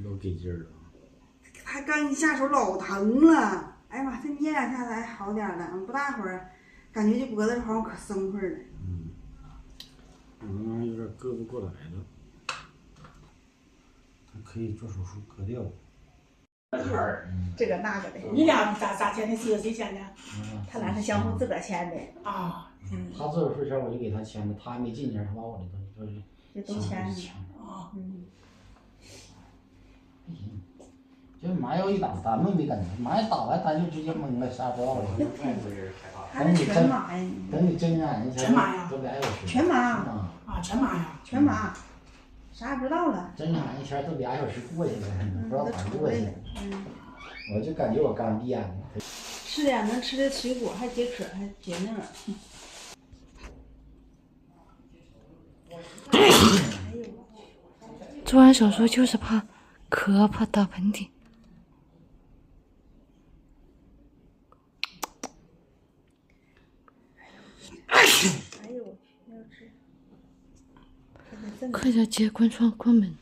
老给劲儿了。他刚一下手老疼了，哎呀妈，这捏两下子还好点了，不大会儿，感觉这脖子好像可生会了。有点割不过来了，他可以做手术割掉。这个那个的，你俩咋签的？是谁签的？他俩是相互自个儿签的。啊，他做手术前我就给他签的，他还没进前，他把我的东西都签了。啊，就麻药一打，咱们没感觉，麻药打完咱就直接懵了，啥也不知道了。他是全麻呀，等你睁眼一下，全麻呀，都俩小时。全麻啊，全麻呀，全麻，啥也不知道了。睁眼一下都俩小时过去了，不知道咋过去了。我就感觉我刚闭眼了。吃点能吃的水果，还解渴，还解闷。做完手术就是怕咳，怕打喷嚏。哎呦我去，要吃。快点接关窗关门。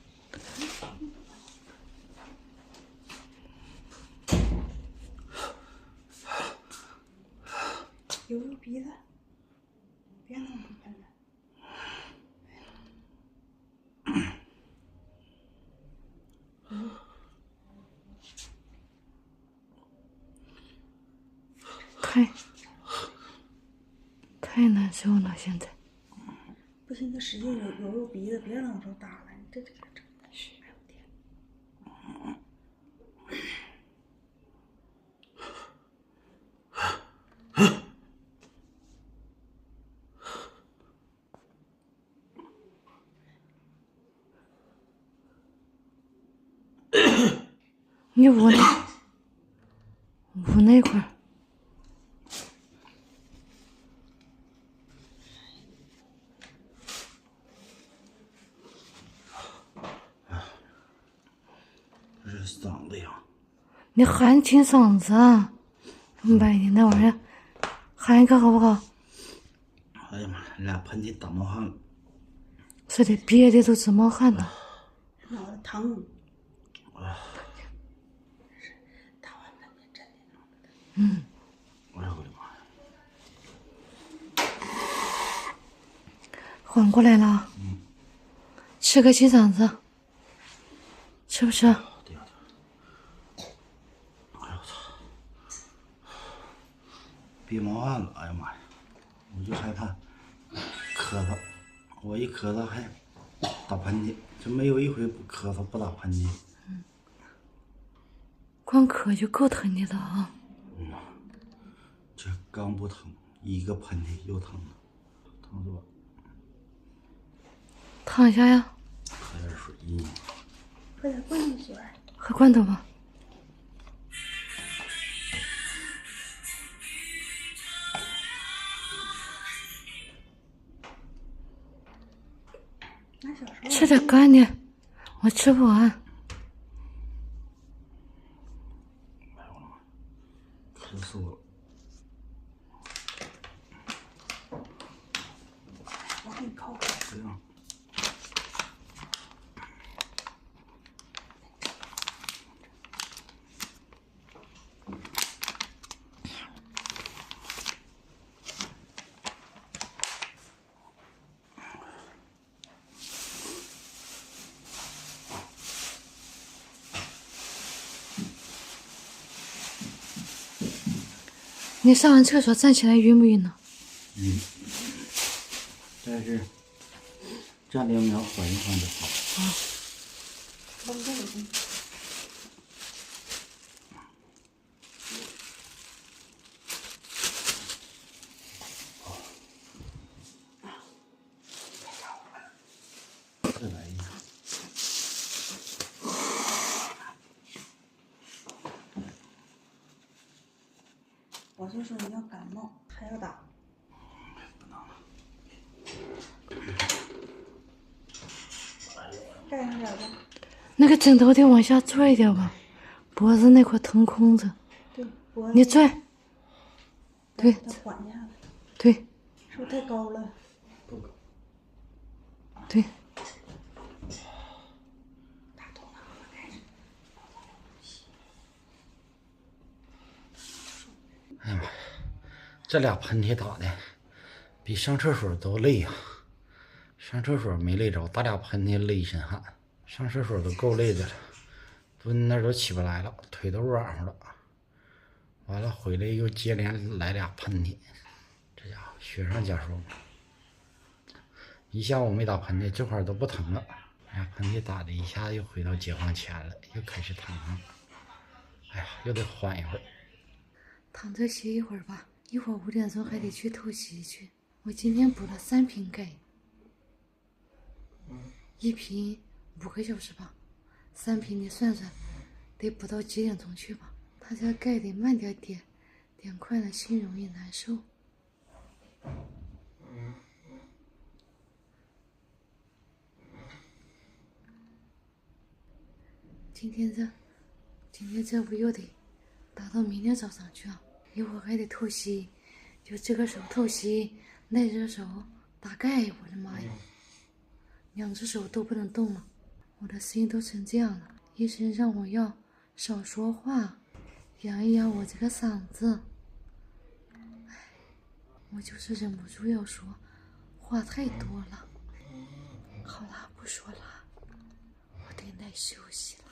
揉揉鼻子，别弄不喷了。太难受了，现在。不行，就使劲揉鼻子，别让手打了。你这整的是，哎呦天！你捂那块儿。这是嗓子痒。你喊清嗓子啊！半夜那玩意儿，喊一个好不好？哎呀妈呀，俩喷嚏打冒汗了。是的，憋的都直冒汗了。脑袋疼。哎呀我的妈呀！缓过来了。吃个清嗓子，吃不吃？对呀。哎呦我操！憋冒汗了，哎呀妈呀！我就害怕咳嗽，我一咳嗽还打喷嚏，就没有一回不咳嗽不打喷嚏。光咳就够疼你的啊！这刚不疼，一个喷嚏又疼了，疼死我！躺下呀，喝点水。喝点罐头水。喝罐头吧。吃点干的，我吃不完。哎呦我的妈！渴死我了！我给你抠。这样。你上完厕所站起来晕不晕呢？晕，但是站2秒缓一缓就好。再来一个。我就说你要感冒还要打。不能了。盖上点吧。那个枕头得往下拽一点吧，脖子那块腾空着。对，脖子。你拽。对。再缓一下子。对。是不是太高了？不高。对。打头了，开始。这俩喷嚏打的比上厕所都累呀、上厕所没累着，打俩喷嚏累一身汗。上厕所都够累的了，蹲那儿都起不来了，腿都软乎了。完了回来又接连来俩喷嚏，这家伙雪上加霜。一下午没打喷嚏，这会儿都不疼了。俩喷嚏打的一下又回到解放前了，又开始疼了。哎呀，又得缓一会儿。躺着歇一会儿吧，一会儿5点钟还得去透析去。我今天补了3瓶钙，一瓶5个小时吧，3瓶你算算，得补到几点钟去吧？他这钙得慢点点，点快了心容易难受。今天这不又得打到明天早上去啊？一会儿还得透析，就这个手透析，那只手打钙，我的妈呀！2只手都不能动了，我的声音都成这样了。医生让我要少说话，养一养我这个嗓子。哎，我就是忍不住要说，话太多了。好啦，不说了，我得来休息了。